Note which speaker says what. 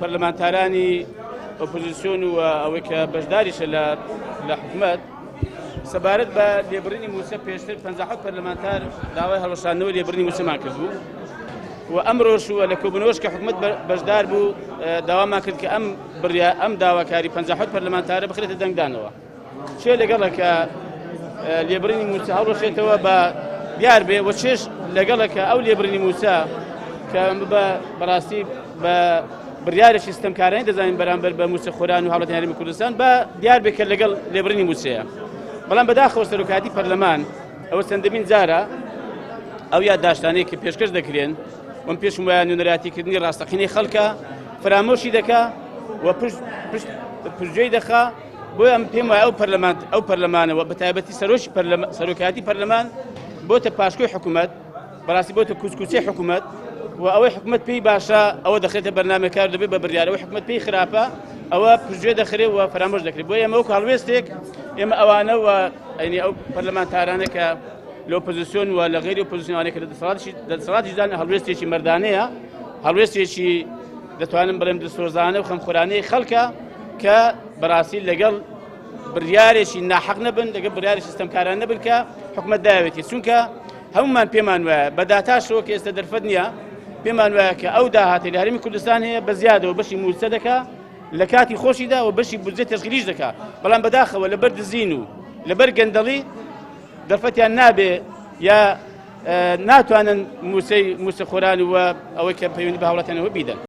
Speaker 1: پەرلەمانتارانی ئۆپۆزیسیۆن و ئەوەی کە بەشداریشە لە حکوومەت سەبارەت بە لێبڕینی موسە پێشتر 57 پەرلەمانتار داوای هەڵوەشاندنەوەی لێبڕینی موسەمان کردبوو و ئەمڕۆژ لە کۆبوونەوەش کە حکوومەت بەشدار بوو داوامان کرد کە ئەم داواکاری 57 پەرلەمانتارە بخرێتە دەنگدانەوە چێ لەگەڵە کە لێبڕینی موسە هەڵوەشێتەوە بە دیار بێ و چێش لەگەڵە کە ئەو لێبڕینی موسە کە بەڕاستی بە بڕیارێکی ستەمکارانەی دەزانین بەرامبەر بە موسەخۆران و هاوڵاتی یاریمی کوردستان بە دیار بێت کە لەگەڵ لێبڕینی موسەیە بەڵام بەداخەوە سەرۆکاتی پەرلەمان ئەوە چەندەمین جارە ئەو یادداشتانەیە کە پێشکەش دەکرێن وەم پێشم وایە نوێنەراتیکردنی ڕاستەقینەی خەڵکە فرامۆشی دەکا و پشتگوێی دەخا بۆیە ئەم پێم وایە ئەو پەرلەمانەوە بەتایبەتی سەرۆکاتی پەرلەمان بۆتە پاشکۆی حکوومەت بەڕاستی بۆتە کوچکوچەی حکوومەت و ئەوەی حکوومەت پێی باشە ئەوە دەخرێتە بەرنامەکار دەبێت بە بڕیارەوەی حکوومەت پێی خراپە ئەوە پشتگوێ دەخرێت و فرامۆش دەکرێت بۆ ئێمە وەکو هەڵوێستێک ئێمە ئەوانە و ئەینی ئەو پەرلەمانتارانە کە لە ئۆپۆزیسیۆن و لە غێری ئۆپۆزیسیۆنانێک کە لە دەسەڵاتیشدان هەڵوێستێکی مەردانەیە هەڵوێستێکی دەتوانم بڵێم دڵسۆزانە و خەمخۆرانەی خەڵکە کە بەڕاستی لەگەڵ بڕیارێکی ناحەق نەبن لەگەڵ بڕیارێکی ستەمکاران نەبن کە حکوومەت داوێتی چونکە هەمومان پێمان وایە بە داتاشەوە کە ئێستا دەرفەت نییە پێمان وایە کە ئەو داهاتی لە هەرێمی کوردستان هەیە بە زیادەوە بەشی موسە دەکا لە کاتی خۆشیدا و بەشی بودجێ تەشغیلیش دەکا بەڵام بەداخەوە لەبەر دزین و لەبەر گەندەڵی دەرفەتیان نابێ یا ناتوانن موسەخۆران و ئەوەی کە پەیوەندی بە هاوڵاتیانەوە بیدەن.